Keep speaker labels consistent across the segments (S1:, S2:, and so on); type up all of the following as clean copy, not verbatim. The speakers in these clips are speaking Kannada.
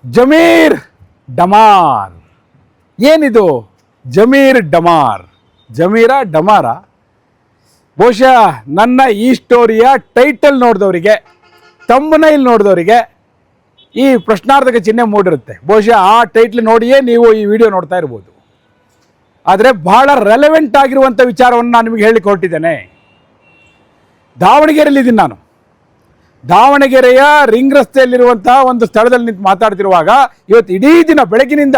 S1: ಜಮೀರ್ ಡಮಾರ್. ಏನಿದು ಜಮೀರ್ ಡಮಾರ್? ಜಮೀರ ಡಮಾರ? ಬಹುಶಃ ನನ್ನ ಈ ಸ್ಟೋರಿಯ ಟೈಟಲ್ ನೋಡಿದವರಿಗೆ, ಥಂಬ್ನೈಲ್ ನೋಡಿದವರಿಗೆ ಈ ಪ್ರಶ್ನಾರ್ಥಕ ಚಿಹ್ನೆ ಮೂಡಿರುತ್ತೆ. ಬಹುಶಃ ಆ ಟೈಟ್ಲ್ ನೋಡಿಯೇ ನೀವು ಈ ವಿಡಿಯೋ ನೋಡ್ತಾ ಇರ್ಬೋದು. ಆದರೆ ಬಹಳ ರೆಲೆವೆಂಟ್ ಆಗಿರುವಂಥ ವಿಚಾರವನ್ನು ನಾನು ನಿಮಗೆ ಹೇಳಲಿಕ್ಕೆ ಹೊರಟಿದ್ದೇನೆ. ದಾವಣಗೆರೆಯಲ್ಲಿದ್ದೀನಿ ನಾನು. ದಾವಣಗೆರೆಯ ರಿಂಗ್ ರಸ್ತೆಯಲ್ಲಿರುವಂಥ ಒಂದು ಸ್ಥಳದಲ್ಲಿ ನಿಂತು ಮಾತಾಡ್ತಿರುವಾಗ ಇವತ್ತು ಇಡೀ ದಿನ ಬೆಳಗಿನಿಂದ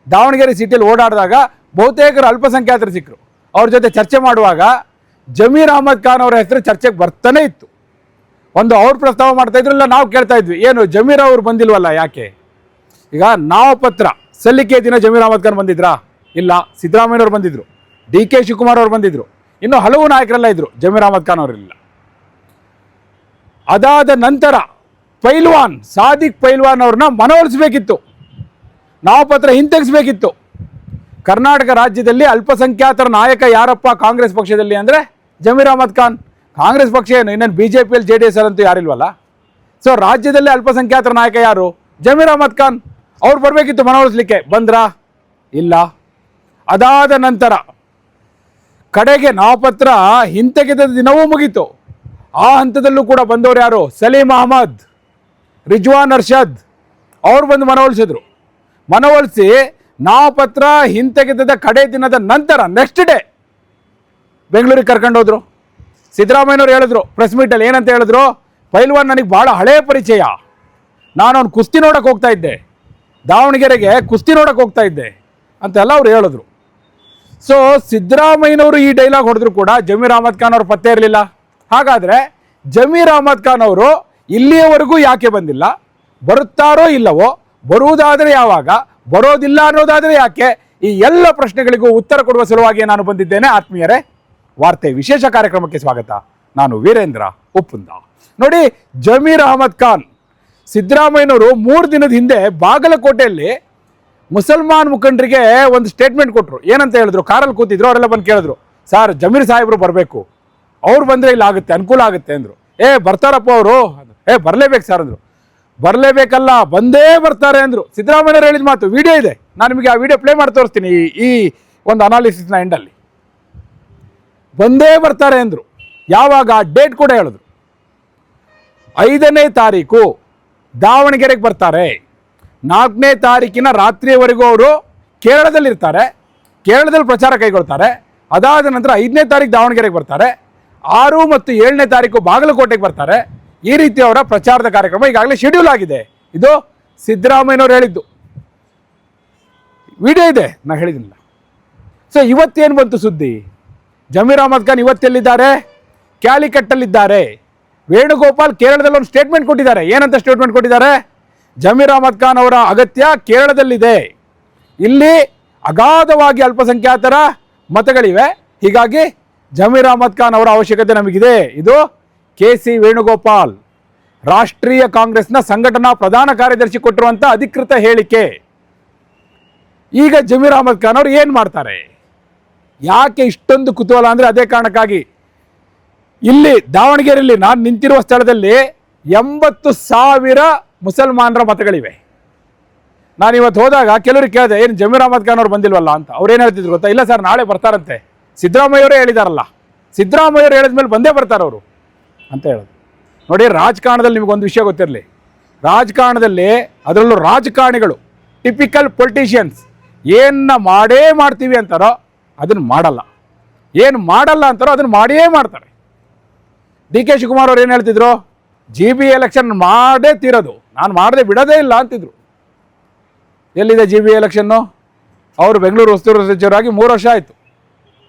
S1: ದಾವಣಗೆರೆ ಸಿಟಿಯಲ್ಲಿ ಓಡಾಡಿದಾಗ ಬಹುತೇಕರು ಅಲ್ಪಸಂಖ್ಯಾತರು ಸಿಕ್ಕರು. ಅವ್ರ ಜೊತೆ ಚರ್ಚೆ ಮಾಡುವಾಗ ಜಮೀರ್ ಅಹಮದ್ ಖಾನ್ ಅವರ ಹೆಸರು ಚರ್ಚೆಗೆ ಬರ್ತಾನೆ ಇತ್ತು. ಒಂದು ಅವ್ರು ಪ್ರಸ್ತಾವ ಮಾಡ್ತಾ ಇದ್ರು, ಇಲ್ಲ ನಾವು ಕೇಳ್ತಾ ಇದ್ವಿ, ಏನು ಜಮೀರ್ ಅವರು ಬಂದಿಲ್ವಲ್ಲ ಯಾಕೆ? ಈಗ ನಾಮಪತ್ರ ಸಲ್ಲಿಕೆ ದಿನ ಜಮೀರ್ ಅಹಮದ್ ಖಾನ್ ಬಂದಿದ್ರಾ? ಇಲ್ಲ. ಸಿದ್ದರಾಮಯ್ಯವ್ರು ಬಂದಿದ್ರು, DK ಶಿವಕುಮಾರ್ ಅವರು ಬಂದಿದ್ರು, ಇನ್ನೂ ಹಲವು ನಾಯಕರೆಲ್ಲ ಇದ್ರು. ಜಮೀರ್ ಅಹಮದ್ ಖಾನ್ ಅವರಿಲ್ಲ. ಅದಾದ ನಂತರ ಪೈಲ್ವಾನ್ ಸಾದಿಕ್ ಪೈಲ್ವಾನ್ ಅವ್ರನ್ನ ಮನವೊಲಿಸಬೇಕಿತ್ತು, ನಾಮಪತ್ರ ಹಿಂತೆಗೆಸಬೇಕಿತ್ತು. ಕರ್ನಾಟಕ ರಾಜ್ಯದಲ್ಲಿ ಅಲ್ಪಸಂಖ್ಯಾತರ ನಾಯಕ ಯಾರಪ್ಪ ಕಾಂಗ್ರೆಸ್ ಪಕ್ಷದಲ್ಲಿ ಅಂದರೆ ಜಮೀರ್ ಅಹಮದ್ ಖಾನ್. ಕಾಂಗ್ರೆಸ್ ಪಕ್ಷ ಏನು, ಇನ್ನೇನು BJPಯಲ್ಲಿ JDS ಅಂತೂ ಯಾರಿಲ್ವಲ್ಲ. ಸೊ ರಾಜ್ಯದಲ್ಲಿ ಅಲ್ಪಸಂಖ್ಯಾತರ ನಾಯಕ ಯಾರು? ಜಮೀರ್ ಅಹಮದ್ ಖಾನ್. ಅವ್ರು ಬರಬೇಕಿತ್ತು ಮನವೊಲಿಸಲಿಕ್ಕೆ. ಬಂದ್ರಾ? ಇಲ್ಲ. ಅದಾದ ನಂತರ ಕಡೆಗೆ ನಾಮಪತ್ರ ಹಿಂತೆಗೆದ ದಿನವೂ ಮುಗೀತು. ಆ ಹಂತದಲ್ಲೂ ಕೂಡ ಬಂದವರು ಯಾರು? ಸಲೀಂ ಅಹಮದ್, ರಿಜ್ವಾನ್ ಅರ್ಷದ್ ಅವ್ರು ಬಂದು ಮನವೊಲಿಸಿದ್ರು. ಮನವೊಲಿಸಿ ನಾಮಪತ್ರ ಹಿಂತೆಗೆದ ಕಡೆ ದಿನದ ನಂತರ ನೆಕ್ಸ್ಟ್ ಡೇ ಬೆಂಗಳೂರಿಗೆ ಕರ್ಕೊಂಡೋದ್ರು. ಸಿದ್ದರಾಮಯ್ಯನವ್ರು ಹೇಳಿದ್ರು ಪ್ರೆಸ್ ಮೀಟಲ್ಲಿ, ಏನಂತ ಹೇಳಿದ್ರು? ಪೈಲ್ವಾನ್ ನನಗೆ ಭಾಳ ಹಳೆಯ ಪರಿಚಯ, ನಾನು ಅವ್ನು ಕುಸ್ತಿ ನೋಡೋಕೆ ಹೋಗ್ತಾ ಇದ್ದೆ, ದಾವಣಗೆರೆಗೆ ಕುಸ್ತಿ ನೋಡೋಕೆ ಹೋಗ್ತಾ ಇದ್ದೆ ಅಂತೆಲ್ಲ ಅವ್ರು ಹೇಳಿದ್ರು. ಸೊ ಸಿದ್ದರಾಮಯ್ಯನವರು ಈ ಡೈಲಾಗ್ ಹೊಡೆದ್ರು ಕೂಡ ಜಮೀರ್ ಅಹಮದ್ ಖಾನ್ ಅವ್ರು ಪತ್ತೆ ಇರಲಿಲ್ಲ. ಹಾಗಾದರೆ ಜಮೀರ್ ಅಹಮದ್ ಖಾನ್ ಅವರು ಇಲ್ಲಿಯವರೆಗೂ ಯಾಕೆ ಬಂದಿಲ್ಲ? ಬರುತ್ತಾರೋ ಇಲ್ಲವೋ? ಬರುವುದಾದರೆ ಯಾವಾಗ? ಬರೋದಿಲ್ಲ ಅನ್ನೋದಾದರೆ ಯಾಕೆ? ಈ ಎಲ್ಲ ಪ್ರಶ್ನೆಗಳಿಗೂ ಉತ್ತರ ಕೊಡುವ ಸಲುವಾಗಿ ನಾನು ಬಂದಿದ್ದೇನೆ. ಆತ್ಮೀಯರೇ, ವಾರ್ತೆ ವಿಶೇಷ ಕಾರ್ಯಕ್ರಮಕ್ಕೆ ಸ್ವಾಗತ. ನಾನು ವೀರೇಂದ್ರ ಉಪ್ಪುಂದ. ನೋಡಿ, ಜಮೀರ್ ಅಹಮದ್ ಖಾನ್ ಸಿದ್ದರಾಮಯ್ಯನವರು 3 ದಿನದ ಹಿಂದೆ ಬಾಗಲಕೋಟೆಯಲ್ಲಿ ಮುಸಲ್ಮಾನ್ ಮುಖಂಡರಿಗೆ ಒಂದು ಸ್ಟೇಟ್ಮೆಂಟ್ ಕೊಟ್ಟರು. ಏನಂತ ಹೇಳಿದ್ರು? ಕಾರಲ್ಲಿ ಕೂತಿದ್ರು, ಅವರೆಲ್ಲ ಬಂದು ಕೇಳಿದ್ರು, ಸರ್ ಜಮೀರ್ ಸಾಹೇಬರು ಬರಬೇಕು, ಅವ್ರು ಬಂದರೆ ಇಲ್ಲಿ ಆಗುತ್ತೆ, ಅನುಕೂಲ ಆಗುತ್ತೆ ಅಂದರು. ಬರ್ತಾರಪ್ಪ ಅವರು? ಬರಲೇಬೇಕು ಸರ್ ಅಂದರು. ಬರಲೇಬೇಕಲ್ಲ, ಬಂದೇ ಬರ್ತಾರೆ ಅಂದರು. ಸಿದ್ದರಾಮಯ್ಯವ್ರು ಹೇಳಿದ ಮಾತು ವಿಡಿಯೋ ಇದೆ, ನಾನು ನಿಮಗೆ ಆ ವಿಡಿಯೋ ಪ್ಲೇ ಮಾಡಿ ತೋರಿಸ್ತೀನಿ ಈ ಒಂದು ಅನಾಲಿಸಿಸ್ನ ಎಂಡಲ್ಲಿ. ಬಂದೇ ಬರ್ತಾರೆ ಅಂದರು. ಯಾವಾಗ? ಡೇಟ್ ಕೂಡ ಹೇಳಿದ್ರು. 5ನೇ ತಾರೀಕು ದಾವಣಗೆರೆಗೆ ಬರ್ತಾರೆ. 4ನೇ ತಾರೀಕಿನ ರಾತ್ರಿಯವರೆಗೂ ಅವರು ಕೇರಳದಲ್ಲಿರ್ತಾರೆ, ಕೇರಳದಲ್ಲಿ ಪ್ರಚಾರ ಕೈಗೊಳ್ತಾರೆ. ಅದಾದ ನಂತರ 5ನೇ ತಾರೀಕು ದಾವಣಗೆರೆಗೆ ಬರ್ತಾರೆ, 6 ಮತ್ತು 7ನೇ ತಾರೀಕು ಬಾಗಲಕೋಟೆಗೆ ಬರ್ತಾರೆ. ಈ ರೀತಿ ಅವರ ಪ್ರಚಾರದ ಕಾರ್ಯಕ್ರಮ ಈಗಾಗಲೇ ಶೆಡ್ಯೂಲ್ ಆಗಿದೆ. ಇದು ಸಿದ್ದರಾಮಯ್ಯನವ್ರು ಹೇಳಿದ್ದು, ವಿಡಿಯೋ ಇದೆ, ನಾನು ಹೇಳಿದಿಲ್ಲ. ಸೊ ಇವತ್ತೇನು ಬಂತು ಸುದ್ದಿ? ಜಮೀರ್ ಅಹಮದ್ ಖಾನ್ ಇವತ್ತೆಲ್ಲಿದ್ದಾರೆ? ಕ್ಯಾಲಿಕಟ್ಟಲ್ಲಿದ್ದಾರೆ. ವೇಣುಗೋಪಾಲ್ ಕೇರಳದಲ್ಲಿ ಒಂದು ಸ್ಟೇಟ್ಮೆಂಟ್ ಕೊಟ್ಟಿದ್ದಾರೆ. ಏನಂತ ಸ್ಟೇಟ್ಮೆಂಟ್ ಕೊಟ್ಟಿದ್ದಾರೆ? ಜಮೀರ್ ಅಹಮದ್ ಖಾನ್ ಅವರ ಅಗತ್ಯ ಕೇರಳದಲ್ಲಿದೆ, ಇಲ್ಲಿ ಅಗಾಧವಾಗಿ ಅಲ್ಪಸಂಖ್ಯಾತರ ಮತಗಳಿವೆ, ಹೀಗಾಗಿ ಜಮೀರ್ ಅಹಮದ್ ಖಾನ್ ಅವರ ಅವಶ್ಯಕತೆ ನಮಗಿದೆ. ಇದು KC ವೇಣುಗೋಪಾಲ್, ರಾಷ್ಟ್ರೀಯ ಕಾಂಗ್ರೆಸ್ನ ಸಂಘಟನಾ ಪ್ರಧಾನ ಕಾರ್ಯದರ್ಶಿ ಕೊಟ್ಟಿರುವಂಥ ಅಧಿಕೃತ ಹೇಳಿಕೆ. ಈಗ ಜಮೀರ್ ಅಹಮದ್ ಖಾನ್ ಅವರು ಏನು ಮಾಡ್ತಾರೆ? ಯಾಕೆ ಇಷ್ಟೊಂದು ಕುತೂಹಲ ಅಂದರೆ ಅದೇ ಕಾರಣಕ್ಕಾಗಿ. ಇಲ್ಲಿ ದಾವಣಗೆರೆಯಲ್ಲಿ ನಾನು ನಿಂತಿರುವ ಸ್ಥಳದಲ್ಲಿ 80,000 ಮುಸಲ್ಮಾನರ ಮತಗಳಿವೆ. ನಾನು ಇವತ್ತು ಹೋದಾಗ ಕೆಲವರಿಗೆ ಕೇಳಿದೆ, ಏನು ಜಮೀರ್ ಅಹಮದ್ ಖಾನ್ ಅವ್ರು ಬಂದಿಲ್ವಲ್ಲ ಅಂತ. ಅವ್ರು ಏನು ಹೇಳ್ತಿದ್ರು ಗೊತ್ತಾ? ಇಲ್ಲ ಸರ್, ನಾಳೆ ಬರ್ತಾರಂತೆ, ಸಿದ್ದರಾಮಯ್ಯವರೇ ಹೇಳಿದಾರಲ್ಲ, ಸಿದ್ದರಾಮಯ್ಯವರು ಹೇಳಿದ ಮೇಲೆ ಬಂದೇ ಬರ್ತಾರೆ ಅವರು ಅಂತ ಹೇಳೋದು. ನೋಡಿ, ರಾಜಕಾರಣದಲ್ಲಿ ನಿಮಗೊಂದು ವಿಷಯ ಗೊತ್ತಿರಲಿ. ರಾಜಕಾರಣದಲ್ಲಿ, ಅದರಲ್ಲೂ ರಾಜಕಾರಣಿಗಳು, ಟಿಪಿಕಲ್ ಪೊಲಿಟಿಷಿಯನ್ಸ್ ಏನ ಮಾಡೇ ಮಾಡ್ತೀವಿ ಅಂತಾರೋ ಅದನ್ನು ಮಾಡಲ್ಲ, ಏನು ಮಾಡಲ್ಲ ಅಂತಾರೋ ಅದನ್ನು ಮಾಡಿಯೇ ಮಾಡ್ತಾರೆ. DK ಶಿವಕುಮಾರ್ ಅವ್ರು ಏನು ಹೇಳ್ತಿದ್ರು? GB ಎಲೆಕ್ಷನ್ ಮಾಡೇ ತೀರೋದು, ನಾನು ಮಾಡದೆ ಬಿಡೋದೇ ಇಲ್ಲ ಅಂತಿದ್ರು. ಎಲ್ಲಿದೆ GB ಎಲೆಕ್ಷನ್ನು? ಅವರು ಬೆಂಗಳೂರು ಉಸ್ತುವಾರಿ ಸಚಿವರಾಗಿ 3 ವರ್ಷ ಆಯಿತು.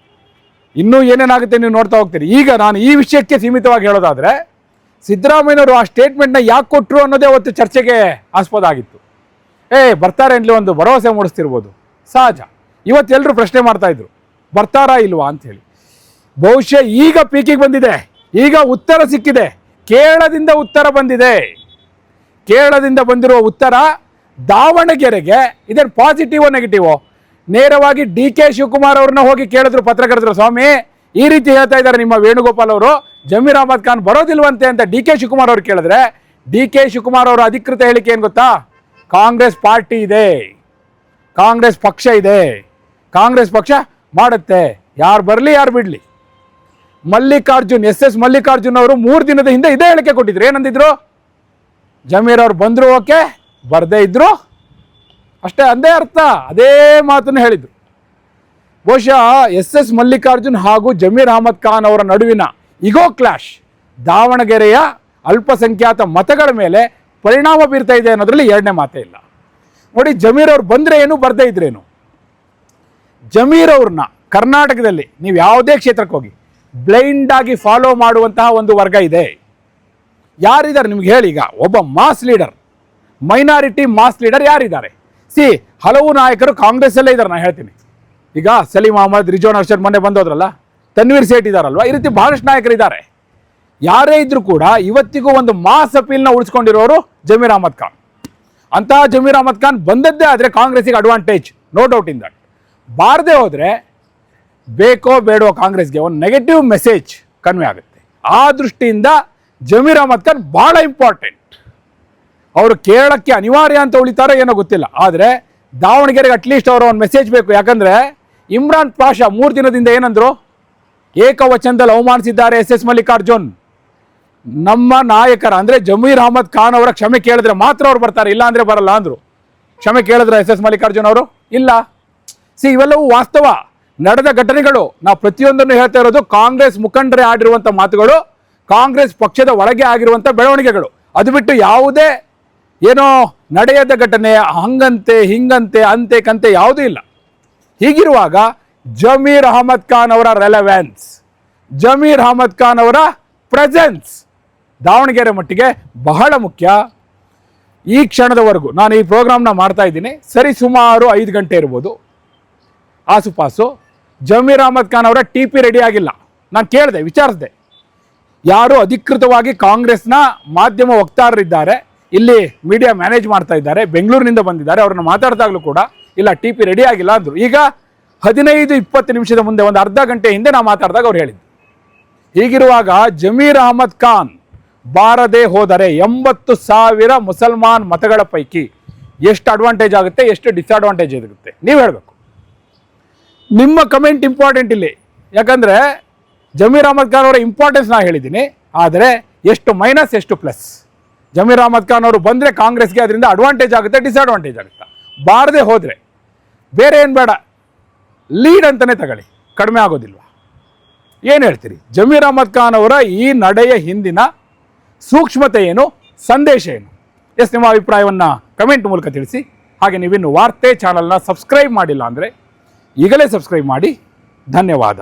S1: ಇನ್ನೂ ಏನೇನಾಗುತ್ತೆ ನೀವು ನೋಡ್ತಾ ಹೋಗ್ತೀರಿ. ಈಗ ನಾನು ಈ ವಿಷಯಕ್ಕೆ ಸೀಮಿತವಾಗಿ ಹೇಳೋದಾದರೆ, ಸಿದ್ದರಾಮಯ್ಯನವರು ಆ ಸ್ಟೇಟ್ಮೆಂಟ್ನ ಯಾಕೆ ಕೊಟ್ಟರು ಅನ್ನೋದೇ ಅವತ್ತು ಚರ್ಚೆಗೆ ಆಸ್ಪದ ಆಗಿತ್ತು. ಬರ್ತಾರೆ ಅಂತಲೇ ಒಂದು ಭರವಸೆ ಮೂಡಿಸ್ತಿರ್ಬೋದು, ಸಹಜ. ಇವತ್ತೆಲ್ಲರೂ ಪ್ರಶ್ನೆ ಮಾಡ್ತಾಯಿದ್ರು, ಬರ್ತಾರಾ ಇಲ್ವಾ ಅಂಥೇಳಿ. ಬಹುಶಃ ಈಗ ಪೀಕಿಗೆ ಬಂದಿದೆ, ಈಗ ಉತ್ತರ ಸಿಕ್ಕಿದೆ. ಕೇರಳದಿಂದ ಉತ್ತರ ಬಂದಿದೆ. ಕೇರಳದಿಂದ ಬಂದಿರುವ ಉತ್ತರ ದಾವಣಗೆರೆಗೆ ಇದೇನು ಪಾಸಿಟಿವೋ ನೆಗೆಟಿವೋ? ನೇರವಾಗಿ DK ಶಿವಕುಮಾರ್ ಅವ್ರನ್ನ ಹೋಗಿ ಕೇಳಿದ್ರು ಪತ್ರಕರ್ತರು, ಸ್ವಾಮಿ ಈ ರೀತಿ ಹೇಳ್ತಾ ಇದ್ದಾರೆ ನಿಮ್ಮ ವೇಣುಗೋಪಾಲ್ ಅವರು, ಜಮೀರ್ ಅಹಮದ್ ಖಾನ್ ಬರೋದಿಲ್ವಂತೆ ಅಂತ DK ಶಿವಕುಮಾರ್ ಅವರು ಕೇಳಿದ್ರೆ, DK ಶಿವಕುಮಾರ್ ಅವರ ಅಧಿಕೃತ ಹೇಳಿಕೆ ಏನು ಗೊತ್ತಾ? ಕಾಂಗ್ರೆಸ್ ಪಾರ್ಟಿ ಇದೆ, ಕಾಂಗ್ರೆಸ್ ಪಕ್ಷ ಇದೆ, ಕಾಂಗ್ರೆಸ್ ಪಕ್ಷ ಮಾಡುತ್ತೆ, ಯಾರು ಬರಲಿ ಯಾರು ಬಿಡಲಿ. ಮಲ್ಲಿಕಾರ್ಜುನ್ SS ಮಲ್ಲಿಕಾರ್ಜುನ್ ಅವರು 3 ದಿನದ ಹಿಂದೆ ಇದೇ ಹೇಳಿಕೆ ಕೊಟ್ಟಿದ್ರು. ಏನಂದಿದ್ರು? ಜಮೀರ್ ಅವ್ರು ಬಂದರು ಓಕೆ, ಬರದೇ ಇದ್ರು ಅಷ್ಟೇ, ಅಂದೇ ಅರ್ಥ. ಅದೇ ಮಾತನ್ನು ಹೇಳಿದ್ರು. ಬಹುಶಃ SS ಮಲ್ಲಿಕಾರ್ಜುನ್ ಹಾಗೂ ಜಮೀರ್ ಅಹಮದ್ ಖಾನ್ ಅವರ ನಡುವಿನ ಇಗೋ ಕ್ಲಾಶ್ ದಾವಣಗೆರೆಯ ಅಲ್ಪಸಂಖ್ಯಾತ ಮತಗಳ ಮೇಲೆ ಪರಿಣಾಮ ಬೀರ್ತಾ ಇದೆ ಅನ್ನೋದ್ರಲ್ಲಿ ಎರಡನೇ ಮಾತೇ ಇಲ್ಲ. ನೋಡಿ, ಜಮೀರ್ ಅವ್ರು ಬಂದರೆ ಏನು, ಬರದೇ ಇದ್ರೇನು, ಜಮೀರ್ ಅವ್ರನ್ನ ಕರ್ನಾಟಕದಲ್ಲಿ ನೀವು ಯಾವುದೇ ಕ್ಷೇತ್ರಕ್ಕೆ ಹೋಗಿ ಬ್ಲೈಂಡ್ ಆಗಿ ಫಾಲೋ ಮಾಡುವಂತಹ ಒಂದು ವರ್ಗ ಇದೆ. ಯಾರಿದ್ದಾರೆ ನಿಮ್ಗೆ ಹೇಳಿ? ಈಗ ಒಬ್ಬ mass leader, minority mass leader ಯಾರಿದ್ದಾರೆ? ಹಲವು ನಾಯಕರು ಕಾಂಗ್ರೆಸ್ಸಲ್ಲೇ ಇದ್ದಾರೆ. ನಾನು ಹೇಳ್ತೀನಿ, ಈಗ ಸಲೀಂ ಅಹಮದ್, ರಿಜ್ವಾನ್ ಅರ್ಷದ್ ಮೊನ್ನೆ ಬಂದೋದ್ರಲ್ಲ, ತನ್ವೀರ್ ಸೇಠ್ ಇದ್ದಾರಲ್ವ, ಈ ರೀತಿ ಬಹಳಷ್ಟು ನಾಯಕರಿದ್ದಾರೆ. ಯಾರೇ ಇದ್ರೂ ಕೂಡ ಇವತ್ತಿಗೂ ಒಂದು ಮಾಸ್ ಅಪೀಲ್ನ ಉಳಿಸ್ಕೊಂಡಿರೋರು ಜಮೀರ್ ಅಹಮದ್ ಖಾನ್. ಅಂತಹ ಜಮೀರ್ ಅಹಮದ್ ಖಾನ್ ಬಂದದ್ದೇ ಆದರೆ ಕಾಂಗ್ರೆಸ್ಸಿಗೆ advantage, no doubt in that. ಬಾರದೆ ಹೋದರೆ ಬೇಕೋ ಬೇಡೋ ಕಾಂಗ್ರೆಸ್ಗೆ ಒಂದು ನೆಗೆಟಿವ್ ಮೆಸೇಜ್ ಕನ್ವೆ ಆಗುತ್ತೆ. ಆ ದೃಷ್ಟಿಯಿಂದ ಜಮೀರ್ ಅಹಮದ್ ಖಾನ್ ಭಾಳ ಇಂಪಾರ್ಟೆಂಟ್. ಅವರು ಕೇರಳಕ್ಕೆ ಅನಿವಾರ್ಯ ಅಂತ ಉಳಿತಾರೋ ಏನೋ ಗೊತ್ತಿಲ್ಲ, ಆದರೆ ದಾವಣಗೆರೆಗೆ ಅಟ್ಲೀಸ್ಟ್ ಅವರ ಒಂದು ಮೆಸೇಜ್ ಬೇಕು. ಯಾಕಂದರೆ ಇಮ್ರಾನ್ ಪಾಷಾ 3 ದಿನದಿಂದ ಏನಂದ್ರು? ಏಕವಚನದಲ್ಲಿ ಅವಮಾನಿಸಿದ್ದಾರೆ SS ಮಲ್ಲಿಕಾರ್ಜುನ್. ನಮ್ಮ ನಾಯಕರ ಅಂದರೆ ಜಮೀರ್ ಅಹಮದ್ ಖಾನ್ ಅವರ ಕ್ಷಮೆ ಕೇಳಿದ್ರೆ ಮಾತ್ರ ಅವ್ರು ಬರ್ತಾರೆ, ಇಲ್ಲ ಅಂದರೆ ಬರಲ್ಲ ಅಂದರು. ಕ್ಷಮೆ ಕೇಳಿದ್ರೆ SS ಮಲ್ಲಿಕಾರ್ಜುನ್ ಅವರು? ಇಲ್ಲ. ಇವೆಲ್ಲವೂ ವಾಸ್ತವ, ನಡೆದ ಘಟನೆಗಳು. ನಾವು ಪ್ರತಿಯೊಂದನ್ನು ಹೇಳ್ತಾ ಇರೋದು ಕಾಂಗ್ರೆಸ್ ಮುಖಂಡರೇ ಆಡಿರುವಂಥ ಮಾತುಗಳು, ಕಾಂಗ್ರೆಸ್ ಪಕ್ಷದ ಒಳಗೆ ಆಗಿರುವಂಥ ಬೆಳವಣಿಗೆಗಳು. ಅದು ಬಿಟ್ಟು ಯಾವುದೇ ಏನೋ ನಡೆಯದ ಘಟನೆ, ಹಂಗಂತೆ ಹಿಂಗಂತೆ ಅಂತೆ ಕಂತೆ ಯಾವುದೂ ಇಲ್ಲ. ಹೀಗಿರುವಾಗ ಜಮೀರ್ ಅಹಮದ್ ಖಾನ್ ಅವರ ರೆಲೆವೆನ್ಸ್, ಜಮೀರ್ ಅಹಮದ್ ಖಾನ್ ಅವರ ಪ್ರೆಸೆನ್ಸ್ ದಾವಣಗೆರೆ ಮಟ್ಟಿಗೆ ಬಹಳ ಮುಖ್ಯ. ಈ ಕ್ಷಣದವರೆಗೂ ನಾನು ಈ ಪ್ರೋಗ್ರಾಮ್ನ ಮಾಡ್ತಾ ಇದ್ದೀನಿ, ಸರಿ ಸುಮಾರು 5 ಗಂಟೆ ಇರ್ಬೋದು ಆಸುಪಾಸು. ಜಮೀರ್ ಅಹಮದ್ ಖಾನ್ ಅವರ TP ರೆಡಿ ಆಗಿಲ್ಲ. ನಾನು ಕೇಳಿದೆ, ವಿಚಾರಿಸಿದೆ, ಯಾರು ಅಧಿಕೃತವಾಗಿ ಕಾಂಗ್ರೆಸ್ನ ಮಾಧ್ಯಮ ವಕ್ತಾರರಿದ್ದಾರೆ, ಇಲ್ಲಿ ಮೀಡಿಯಾ ಮ್ಯಾನೇಜ್ ಮಾಡ್ತಾ ಇದ್ದಾರೆ, ಬೆಂಗಳೂರಿನಿಂದ ಬಂದಿದ್ದಾರೆ, ಅವ್ರನ್ನ ಮಾತಾಡಿದಾಗಲೂ ಕೂಡ ಇಲ್ಲ TP ರೆಡಿ ಆಗಿಲ್ಲ ಅಂದರು. ಈಗ 15-20 ನಿಮಿಷದ ಮುಂದೆ, ಒಂದು ಅರ್ಧ ಗಂಟೆ ಹಿಂದೆ ನಾವು ಮಾತಾಡಿದಾಗ ಅವ್ರು ಹೇಳಿದ್ದು. ಹೀಗಿರುವಾಗ ಜಮೀರ್ ಅಹಮದ್ ಖಾನ್ ಬಾರದೆ ಹೋದರೆ 80,000 ಮುಸಲ್ಮಾನ್ ಮತಗಳ ಪೈಕಿ ಎಷ್ಟು ಅಡ್ವಾಂಟೇಜ್ ಆಗುತ್ತೆ, ಎಷ್ಟು ಡಿಸ್ಅಡ್ವಾಂಟೇಜ್ ಆಗುತ್ತೆ, ನೀವು ಹೇಳಬೇಕು. ನಿಮ್ಮ ಕಮೆಂಟ್ ಇಂಪಾರ್ಟೆಂಟ್ ಇಲ್ಲಿ. ಯಾಕಂದರೆ ಜಮೀರ್ ಅಹಮದ್ ಖಾನ್ ಅವರ ಇಂಪಾರ್ಟೆನ್ಸ್ ನಾನು ಹೇಳಿದ್ದೀನಿ, ಆದರೆ ಎಷ್ಟು ಮೈನಸ್ ಎಷ್ಟು ಪ್ಲಸ್. ಜಮೀರ್ ಅಹಮದ್ ಖಾನ್ ಅವರು ಬಂದರೆ ಕಾಂಗ್ರೆಸ್ಗೆ ಅದರಿಂದ ಅಡ್ವಾಂಟೇಜ್ ಆಗುತ್ತೆ, ಡಿಸ್ಅಡ್ವಾಂಟೇಜ್ ಆಗುತ್ತೆ. ಬಾರದೆ ಹೋದರೆ ಬೇರೆ ಏನು ಬೇಡ, ಲೀಡ್ ಅಂತಲೇ ತಗೊಳ್ಳಿ, ಕಡಿಮೆ ಆಗೋದಿಲ್ವ? ಏನು ಹೇಳ್ತೀರಿ? ಜಮೀರ್ ಅಹಮದ್ ಖಾನ್ ಅವರ ಈ ನಡೆಯ ಹಿಂದಿನ ಸೂಕ್ಷ್ಮತೆ ಏನು, ಸಂದೇಶ ಏನು? ನಿಮ್ಮ ಅಭಿಪ್ರಾಯವನ್ನು ಕಮೆಂಟ್ ಮೂಲಕ ತಿಳಿಸಿ. ಹಾಗೆ ನೀವಿನ್ನು ವಾರ್ತೆ ಚಾನಲ್ನ ಸಬ್ಸ್ಕ್ರೈಬ್ ಮಾಡಿಲ್ಲ ಅಂದರೆ ಈಗಲೇ ಸಬ್ಸ್ಕ್ರೈಬ್ ಮಾಡಿ. ಧನ್ಯವಾದ.